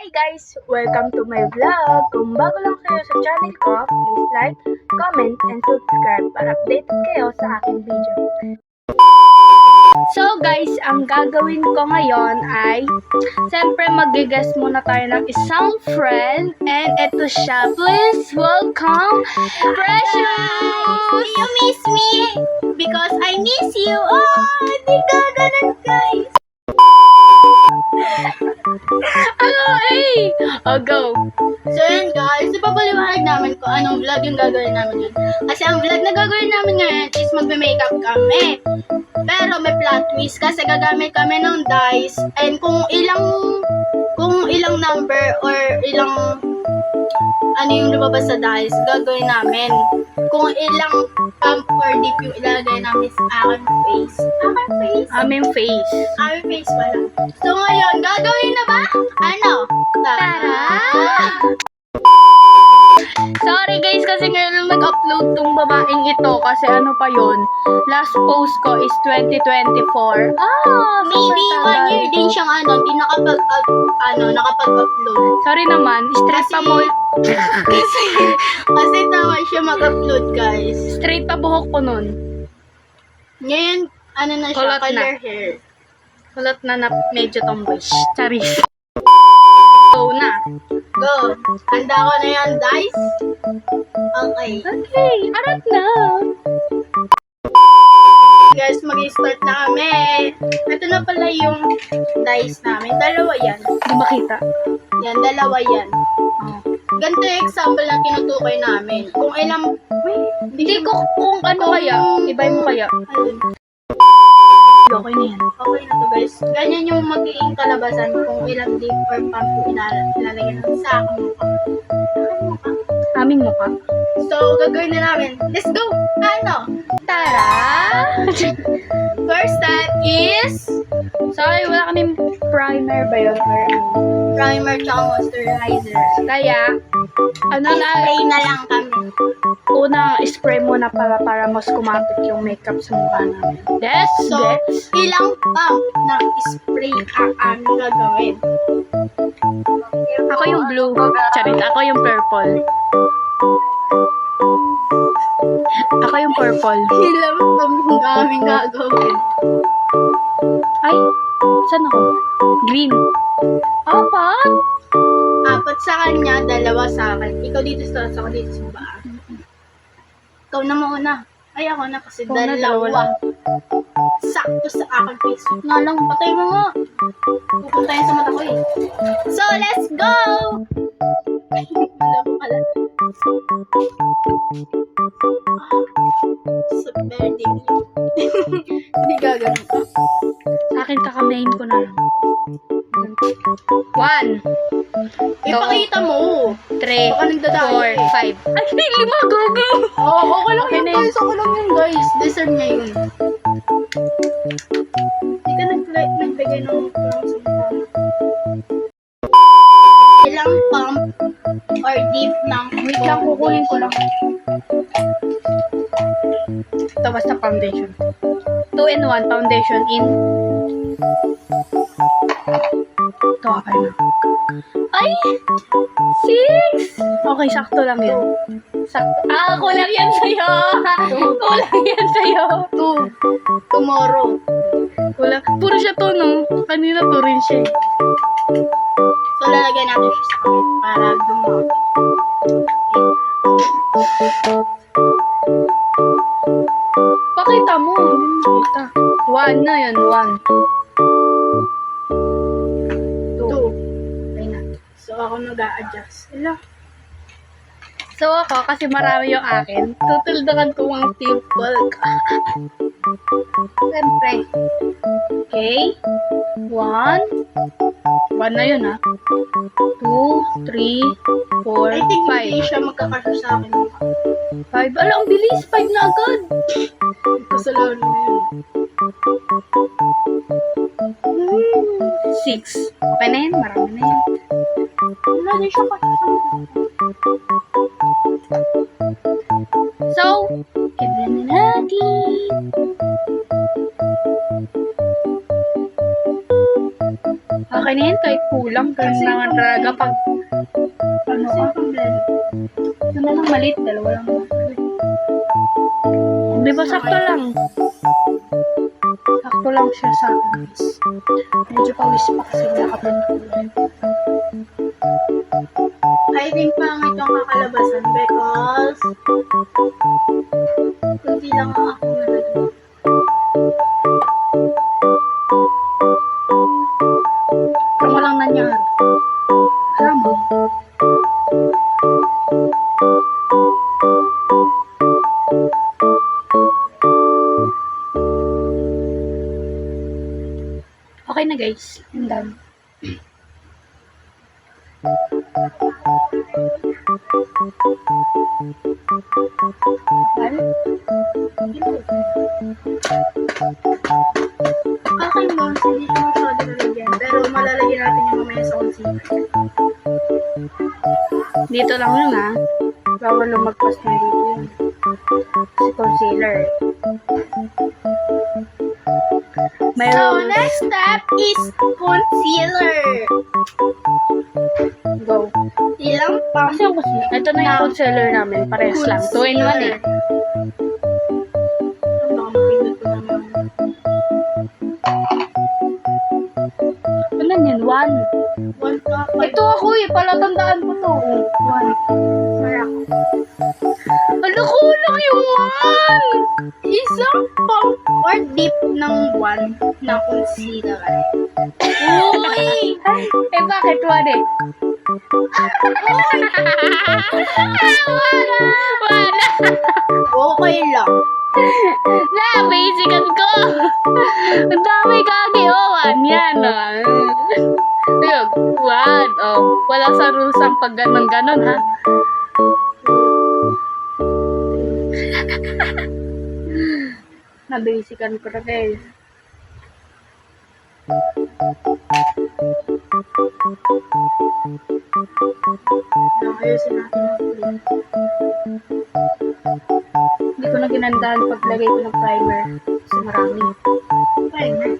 Hi guys! Welcome to my vlog! Kung bago lang kayo sa channel ko, please like, comment, and subscribe para updated kayo sa aking video. So guys, ang gagawin ko ngayon ay siyempre mag-guess muna tayo ng isang friend, and ito siya. Please welcome Precious! You miss me because I miss you. Oh, hindi ka ganun, guys. Ano eh? Oh, go! So yun guys, ipapaliwanag namin kung anong vlog yung gagawin namin yun. Kasi ang vlog na gagawin namin ngayon is magme-makeup kami. Pero may plot twist kasi gagamit kami ng dice, and kung ilang number or ilang ano yung lumabas sa dice, gagawin namin. Kung ilang pump or dip yung ilalagay namin sa aking face. Aming face. Aking face pala. So ngayon, gagawin na ba? Ano? Tara! Sorry guys kasi ngayon nag-upload tong babaeng ito kasi ano pa yon. Last post ko is 2024. Maybe 1 year din siyang hindi nakapag-upload. Sorry naman, straight pa mo. Kasi tama siya mag-upload, guys. Straight pa buhok ko nun. Ngayon, ano na siya, Kulot na. color hair. Kulot na medyo tomboyish. Charis. Go na. Go! Handa ko na yan, guys. Okay. Okay, arat na. Guys, mag-start na kami. Ito na pala yung dice namin. Dalawa yan. Hindi makita. Yan, dalawa yan. Oh. Ganito yung example na tinutukoy namin. Kung ilang... Hindi ko kung ano kaya. Ibay mo kaya. Ayun. Okay na yan. Okay na to, guys. Ganyan yung magiging kalabasan kung ilang dip or pump yung ilalagyan sa aking mukha. Aming mukha. So, gagawin na namin. Let's go! Ano? Tara! First step is Sorry, wala kaming primer ba yun? Or ano? primer tsaka moisturizer. Kaya, ano na, Spray na lang kami. unang spray muna para mas kumapit yung makeup sa mukha namin. So, ilang pump ng spray ang aming gagawin? Ako yung blue. Charit, ako yung purple. Ako yung purple. Ilang pump ang aming gagawin? Ay, saan ako? Green. Apat? 4 sa kanya, 2 sa akin. Ikaw dito sa taas, ako dito sa baba. Ikaw na muna. Ay, ako na kasi Ikaw na, dalawa. dalawa. Sakto sa akin face. Nga lang, patay mo nga. Pupuntayin sa mata ko eh. So, let's go! Wala mo pala. Super deep. Hindi gagawin ko. Sa akin, kakamain ko na lang. 1, Ipakita mo. 3, Baka nagdadayo 4, 5. Ay, 5, gogo! Oo, okay lang Okay yun na guys. Okay lang yun guys. Deserve niya yun. Hindi ka nagbigay ng ilang pump or deep ng Wait lang, kukunin ko lang. Ito basta foundation. 2-in-1 foundation in. Ito okay na. Ay! 6! Okay, sakto lang yan. Sakto. Kulang yan sa'yo! Kulang yan sa'yo! Tomorrow. Kulang. Puro siya to, no? Kanina to rin siya. So, lalagyan natin siya sa kamay para gumawa. Pakita mo. Hindi mo makita. 1 na yan, 1. 2. Okay na. So, ako nag-a-adjust. Hala. So ako, kasi marami yung akin, tutuldukan ko ang pimple ko. Siyempre. Okay. 1. 1 na yun, ha. 2, 3, 4, I think hindi 5. siya magkakasya sa akin. 5. Ala, ang bilis. 5 na agad. Kasalanan mo yun. 6. Okay na yun. Marami na yun. Wala din siya kasya. So, i-blend na natin. Okay na yan, kahit kulang. Ganun naman talaga pag ano Kasi ka. pang blend. Ito na lang maliit, dalawa lang. Di ba sakto lang? Sakto lang siya sa akin, guys. Medyo pawis pa kasi nakaprint ko. I think pangit yung kakalabasan because kunti lang ang ako nalagay. Kung walang nangyari. Tama. Okay na guys. I'm done. Kapal? Akin ba? Hindi siya masyado nalagyan. Pero malalagyan natin yung mamaya sa concealer. Dito lang yun ha. Bawal lumagpas na dito yun. Si concealer. So, Mayroon. next step is concealer. Go. Ilang pang Kasi yung concealer. Ito na yung concealer namin. Parehas lang. 2 in 1 eh. Ano yan? 1. One cup. Ito ako eh. Palatandaan ko to. 1. Sarap. Ano kulang yung 1? Isang pang or dip ng one na concealer. Uy! Eh bakit 1 eh? Wala! Okay lang. Na-basican ko! Ang dami kagi, oh, 1 yan, ah. Ayun, 1, oh. Wala sa rules ang pag ganon-ganon, ha? Na-basican ko na, guys. Ayusin natin ang plate. Hindi ko na ginandahan paglagay ko ng primer. Kasi marami. Primer.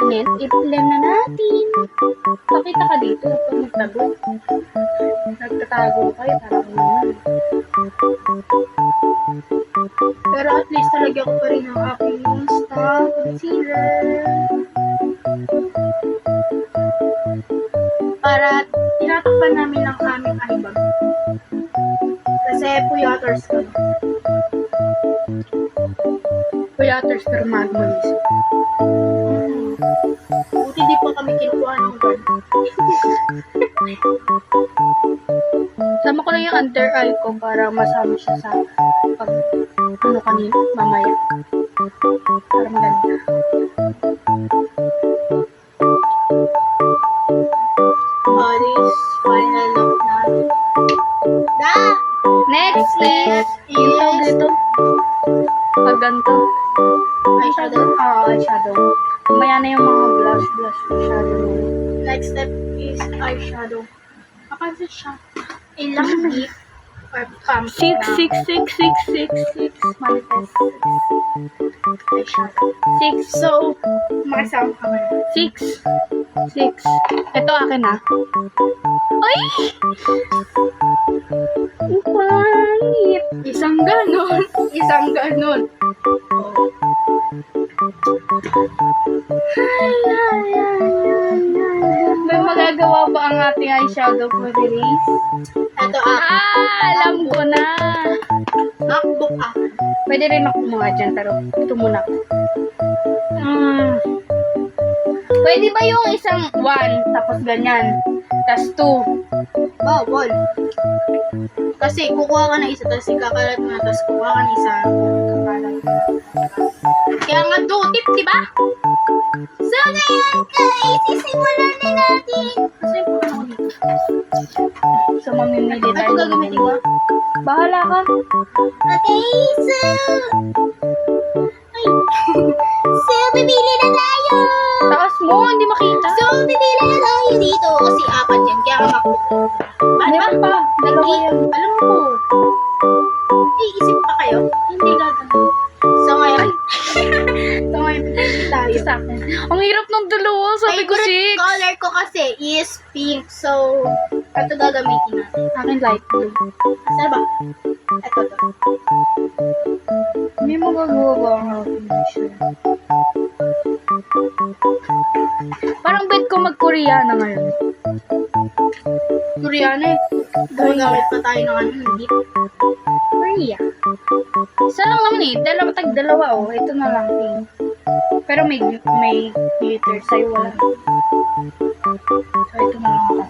Ngayon, i-blend na natin. Pakita ka dito pag magtago. Nagtatago kayo, parang naman. Pero at least talagyan ko pa rin ang aking stock concealer. Para tinatakpan namin ang aming eyebag. Kasi puyaters ka. Puyaters pero magmanis. Buti di pa kami kinukuha ng guard. Sama ko lang yung under eye ko para masama siya sa pag ano kanina, mamaya. Para maganda. This final look natin. Da! Next is, yung tawag dito. Pag ganito. Eyeshadow. Eyeshadow. Mamaya na yung mga blush shadow. Next step is eyeshadow. Kapag siya, ilang dip or pump 6, 6, 6, 6, 6, 6. Manifest. eyeshadow. 6. So, makasama ka man. 6. 6. Ito akin ah. Ay! Ang pangit. Isang ganon. Isang ganon. Oh. May magagawa ba ang ating eyeshadow for the race? Ito Alam ko na. MacBook Pwede rin ako kumuha dyan, pero ito muna. Pwede ba yung isang 1, tapos ganyan, tapos 2? Bawal. Kasi kukuha ka ng isa, tapos ikakalat mo na, tapos kukuha ka ng isa. Kakalat. Kaya nga tip, di ba? So, ngayon guys, isimulan na natin. Kasi yung ako dito. So, mamimili Ano tayo. gagamitin ko? Bahala ka. Okay, so... Ay. So, bibili na tayo! Taas mo, hindi makita. So, bibili na tayo dito kasi apat yan. Kaya nga MacBook. Ano Meron pa. Dalawa yan. Alam ko. Isip pa kayo? Hindi gagawin. So, ngayon. So, ngayon, ito sa akin. Ang hirap ng dalawa. Sabi ko Favorite 6. color ko kasi is pink. So, ito gagamitin natin. Akin light blue. Saan ba? Ito to. Hindi mo gagawa ba ang foundation? Parang bet ko mag-Koreana ngayon. Koreana eh. Gumagamit pa tayo ng ano, hindi. Korea. Isa lang naman eh. Tag-dalawa oh. Ito na lang pink. Pero may glitter. Sa'yo wala. So ito na lang ako.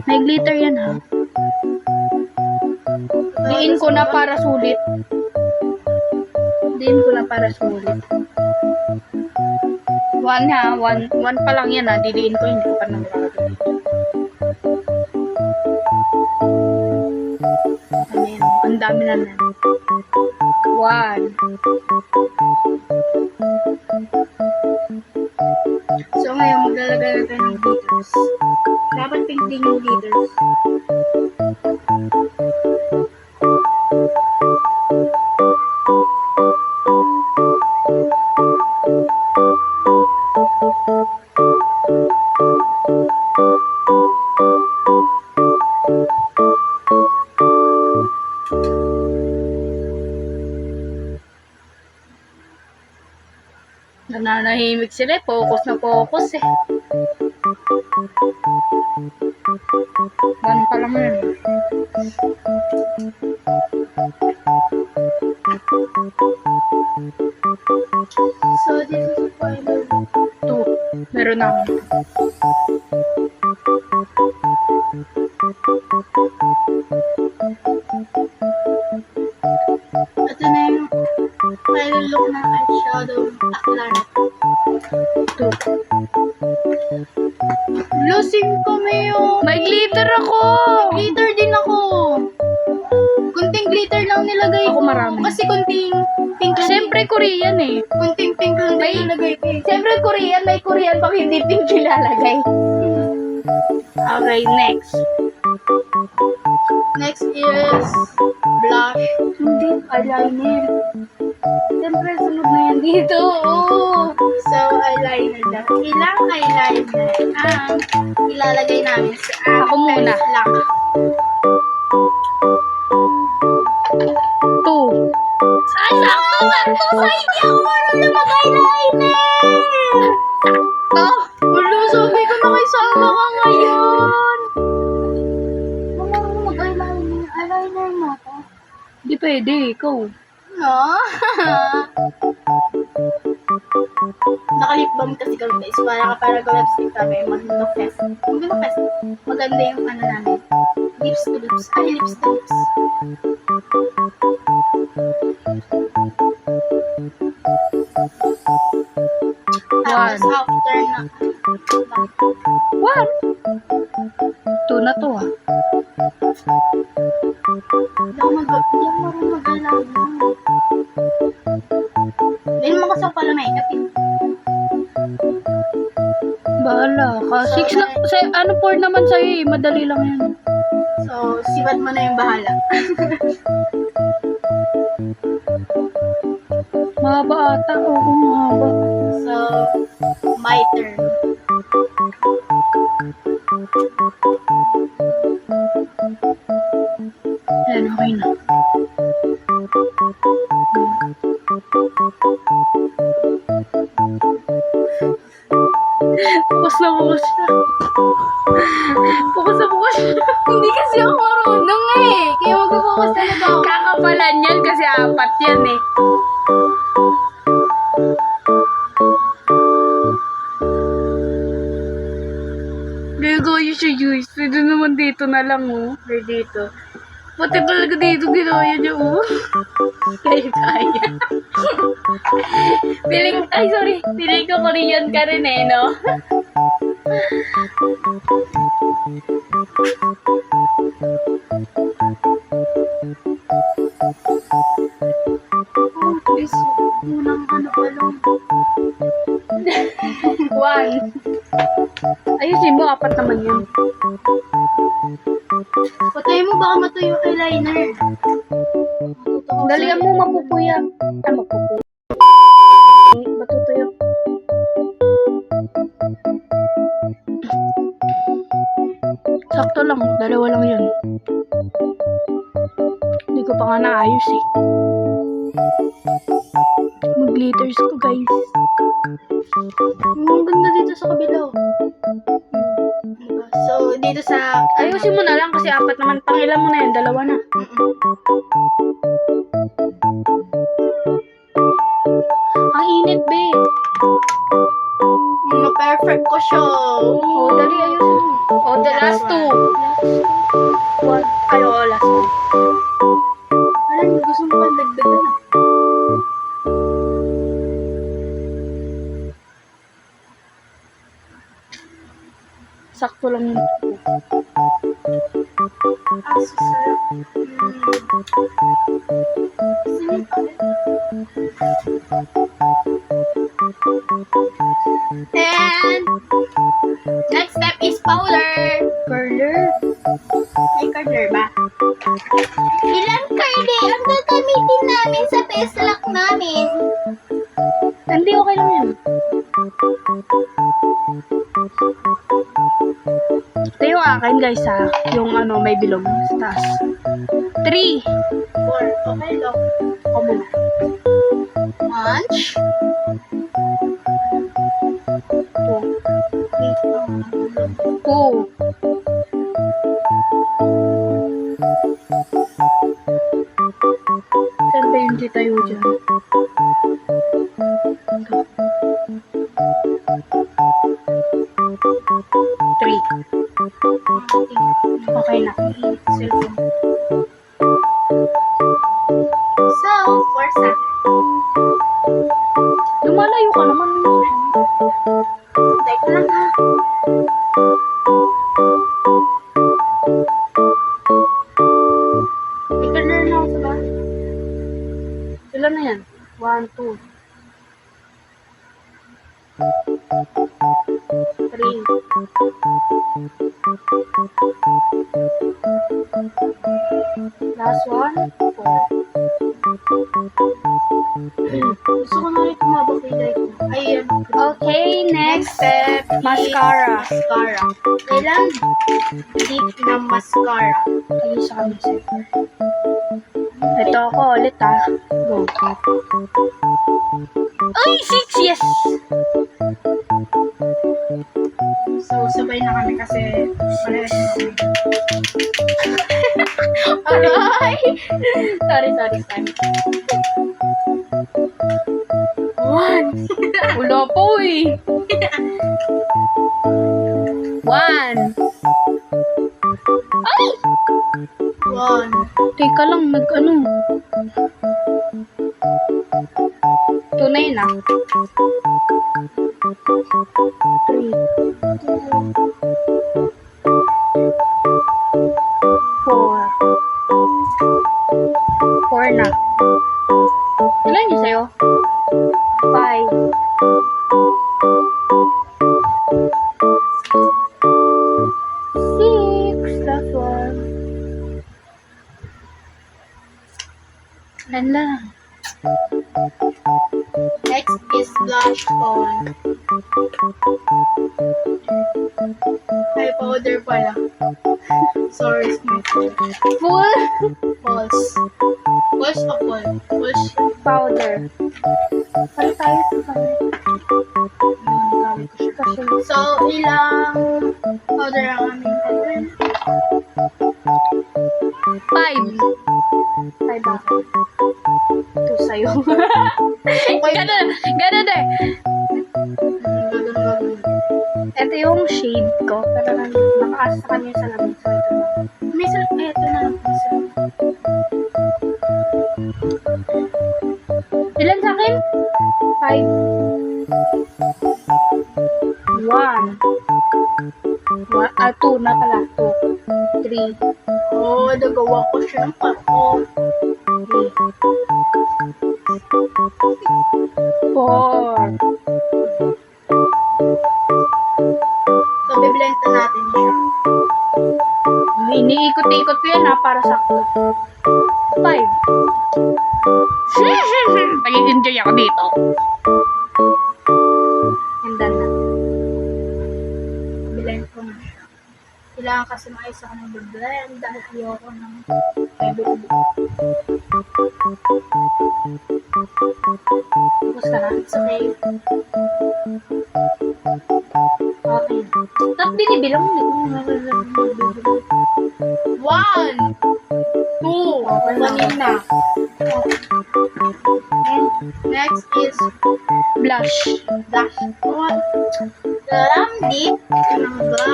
May glitter yan ha. Diin ko na para sulit. Diin ko na para sulit. 1 ha. 1 pa lang yan ha. Didiin ko. Hindi ko pa nang gagawin. Ano yan? Ang dami na na. 1. So, ngayon, maglalagay na tayo ng glitters. Dapat pink din yung glitters. Nananahimik sila eh. Focus na focus eh. 1 pa lang yun. So, this is the final. 2. Meron na ako. Ito na yung final look ng eyeshadow akla na. 2. Losing kami yung May glitter ako! glitter din ako. Kunting glitter lang nilagay Ako ko. marami. Kasi kunting pink lang. Siyempre Korean eh. Kunting pink lang May- din nilagay ko. Siyempre Korean, may Korean pag hindi pink ilalagay. Okay, next. Next is blush. Hindi, eyeliner. Siyempre, sunod na yan dito. Oo. So, eyeliner lang. Ilang eyeliner ang ilalagay namin sa Ako muna. lang. 2. Ay, sakto! Sa hindi ako marunong mag-eyeliner! To. Wala, sabi ko na kay sama ka ngayon! Marunong mag-eyeliner. Eyeliner mo ako. Hindi pwede, ikaw. No? Naka-lip balm kasi kami guys. Para lipstick kami. Mag-fest. Mag-fest. Maganda yung ano namin. Lips to lips. Ay, lips to lips. Tapos after na. 1. 2 na to ah. Hindi ako marunong mag-eyeliner. Hindi naman kasi ako pala makeup eh. Bahala ka. 6 na. Ano 4 naman sa'yo eh. Madali lang yan. So, sibat mo na yung bahala. Mahaba ata. Oo, mahaba. So, my turn. Yan, okay na. Bukas na bukas siya. Bukas na bukas siya. Hindi kasi ako marunong eh. Kaya mag-focus talaga ako. Kakapalan yan kasi 4 yan eh. Gago yun siya, Juice. Pwede naman dito na lang, oh. Or dito. Pati talaga dito ginaya niya, oh. Kaya. Piling ko Korean ka rin eh, no? Oh, please. Unang ano pa lang. 1. Ayusin mo, 4 naman yun. Patayin mo baka matuyo eyeliner. Dalian mo, mapupuya. Mapupuya. Matutuyo. Sakto lang, dalawa lang yun. Hindi ko pa nga naayos eh. Mag-glitters ko guys. Ang ganda dito sa kabila. Oh. So, dito sa... Ayusin mo na lang kasi apat naman. Pangilan mo na yan, dalawa na. Ang init be. Perfect ko siya. Oh, dali ayusin mo. Oh, the last two. One. Ay, oh, last one. Alam, gusto mo pang dagdagan na. Sakto lang yun. Sarap. Sinip ulit. And next step is powder. Curler. May curler ba? Ilang curly ang gagamitin namin sa face lock namin? Hindi, okay lang yan. Ito yung akin guys ha. Yung ano, may bilog sa taas. 3. 4. Okay lang. Ako muna. Munch. 2. Saan ba yung tayo dyan? Three. Okay na. Cellphone. So, 4 sa. Lumalayo ka naman. Teka lang ha. May color na ako sa bahay. Ilan na yan? 1, 2. 3. Last one, 4. Gusto ko na rin kumabak kilay ko. Ayan. Okay, next. Step Mascara. Mascara. Kailan? Deep na mascara. Kayo sa kami sir. Ito ako ulit ha. Go. Ay, 6! Yes! So, sabay na kami kasi parehas na kami. Aray! Sorry. 1. Wala po eh. 1. Ay! 1. Teka lang, nag-ano. 2 na yun ah. 3. 4 na. Ilan yun sa'yo? 5. 6. Last one. Ilan lang? Next is blush on. Ay, powder pala. Sorry, smart. Full False. False o full? False. powder. Ano tayo sa Gamit ko siya. kasi So, ilang powder ang aming gagawin? 5. 5 ako. 2 sa'yo. Ganun eh. Gagawin. Ito yung shade ko. Pero nakaasa sa kanya sa lamin. So, ito na. May salap. Ay, ito na lang. May salap. Ilan sa akin? 5. 1. 2 na pala. 2. 3. Oh, nagawa ko siya ng karton. 4. So, biblend na natin siya. Iniikot-ikot ko yan ha, para sakto. 5. Nag-enjoy ako dito. And done na. Biblend ko na siya. Kailangan kasi maayos ako ng blend dahil ayoko ng favorite. Tapos ka na? It's okay. Okay. Tapos binibilang. 1, 2, Okay na. kanina. And next is Blush. dash. What? Lamdi. Ano ba?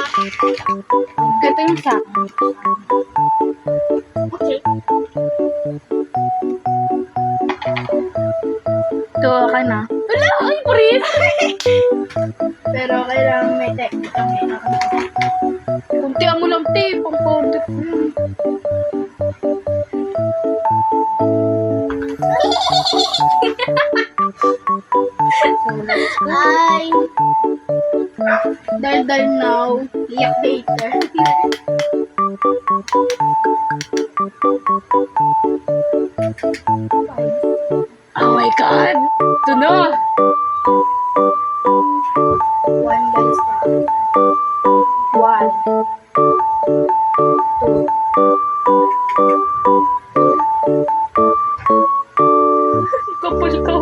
Ito yung sa akin. Okay. Ito ka na. Wala! Ay, Pris! Pero kailangan may technique ang Kuntian mo lang, te. Pang-powder. So, let's go. Hi! Dal now. Iyak later. Oh my God! Ito na! One guys na. 1, 2. Kapal ka.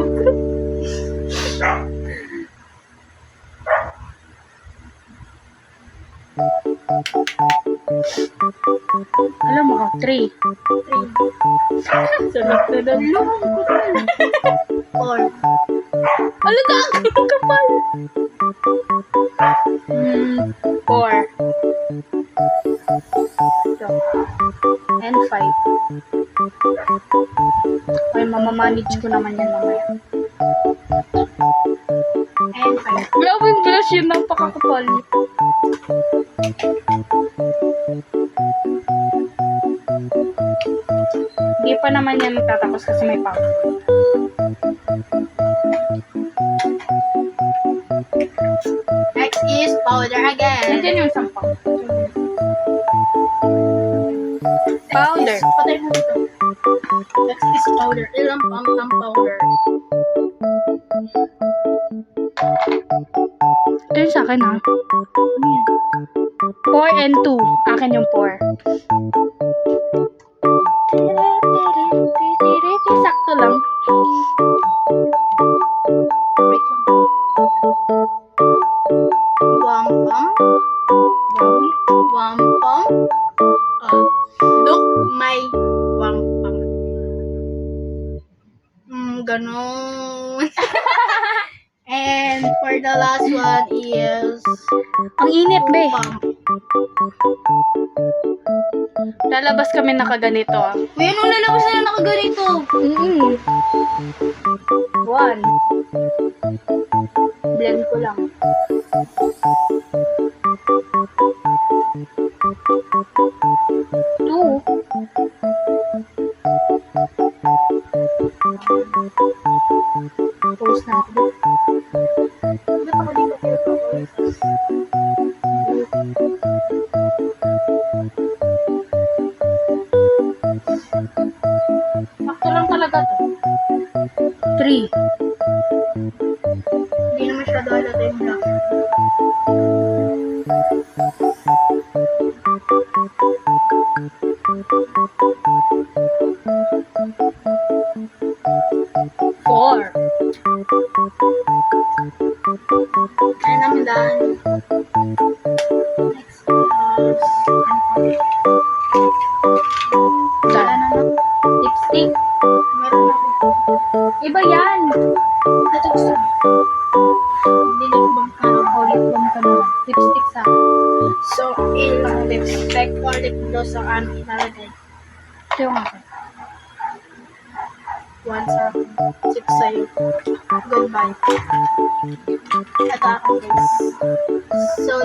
Alam mo ka, 3. Sunod na lang. 4. Alam ka, ang kapal. 4. And 5. Okay, mamamanage ko naman yan mamaya. And 5. Grabe yung blush yun, napakakapal. Hindi pa naman yan magtatapos kasi may powder. Next is powder again. Nandiyan yung isang powder. Powder. Patay mo dito. Next is powder. Ilang pump ng powder. Ito yung sa akin, ha? Ano yan? 4 and 2. Akin yung 4. Sakto lang. Wait lang. Wampum. Dami. Wampum. Look my wampum. Ganon. And for the last one is Ang init, be. pump. Lalabas kami nakaganito, ah. Uy, anong lalabas na nakaganito? 1. Blend ko lang. 2. Post natin. Ba't ako dito? Sakto lang talaga to. 3. Hindi na masyado halata yung black. Four. Kaya namin daan. Next is... Wala Done. naman. Lipstick. Meron ako. Iba yan. Ito gusto mo. Hindi na ibang O, lip balm ka naman. Lipstick sa akin. So, ilang lipstick or lip gloss ang aming ilalagay. Ito yung akin. 1 sa akin. 6 sa'yo. Goodbye. Ito ako guys. So,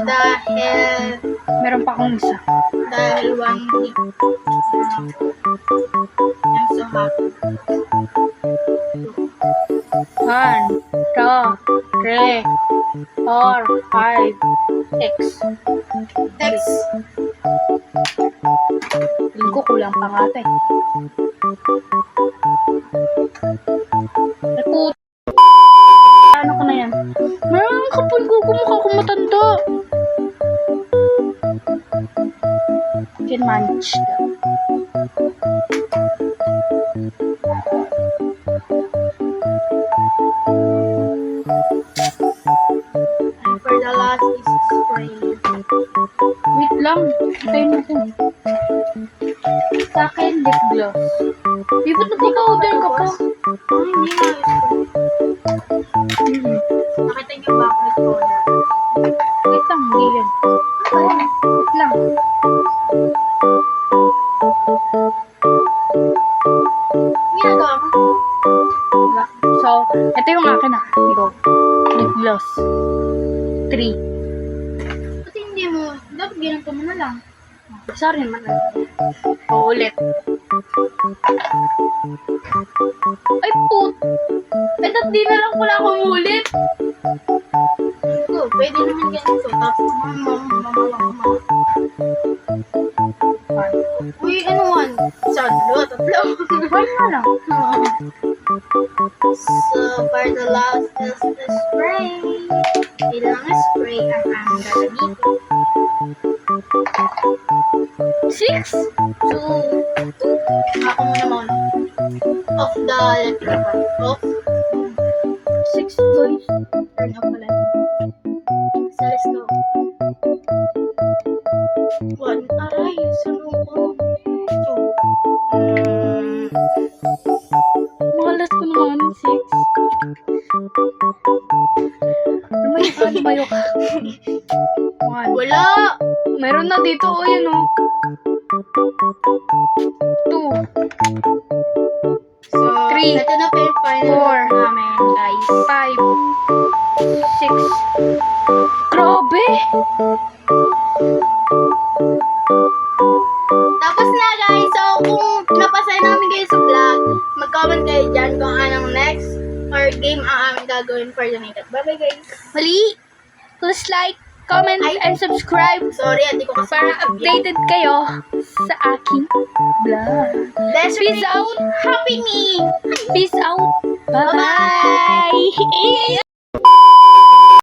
Meron pa akong isa. dahil 1 week I'm so happy. 1, 2, 3, 4, 5, 6. Next. Linggo kulang pa nga ate. Ay puto. Ano ko na yan? Meron kapag ko kumukha ko matanda. can manage them. And for the last is spray. Wait lang. Tayo natin. Sa akin, lip gloss. Di ba't nag-order ka pa? Ay, hindi na. Nakita niyo ba ako nag-order? Wait lang, hindi yan. Wait lang. Ginagawa mo? Diba? So, ito yung akin ah. Go. Lip gloss. 3. Kasi hindi mo, dapat ginagawa mo na lang. Sorry naman. Ulit. Ay, put. Eh, ba't di na lang pala ako umulit? So, pwede naman ganito. Tapos, mama. Uy, ano one? Tatlo. Why na lang? So, for the last is the spray. Ilang spray ang aming gagamitin. 6? So, ako muna muna. Off the electric. Off. 6 guys. Turn off pala. So, let's go. One. Aray, sunod ko. Two. Malas ko naman. 6. Lumayo ka. 1. Wala! Meron na dito. O, yun o. 2. So, Three. ito na pa yung final Four. namin, guys. 5. 6. Grabe! Tapos na, guys. So, kung napasaya namin kayo sa vlog, mag-comment kayo dyan kung anong next or game ang aming gagawin for the makeup. Bye-bye, guys. Mali! Please like, comment, and subscribe Sorry, hindi ko kasi para updated kayo sa aking vlog. Best Peace out! Happy me! Peace out! Bye-bye!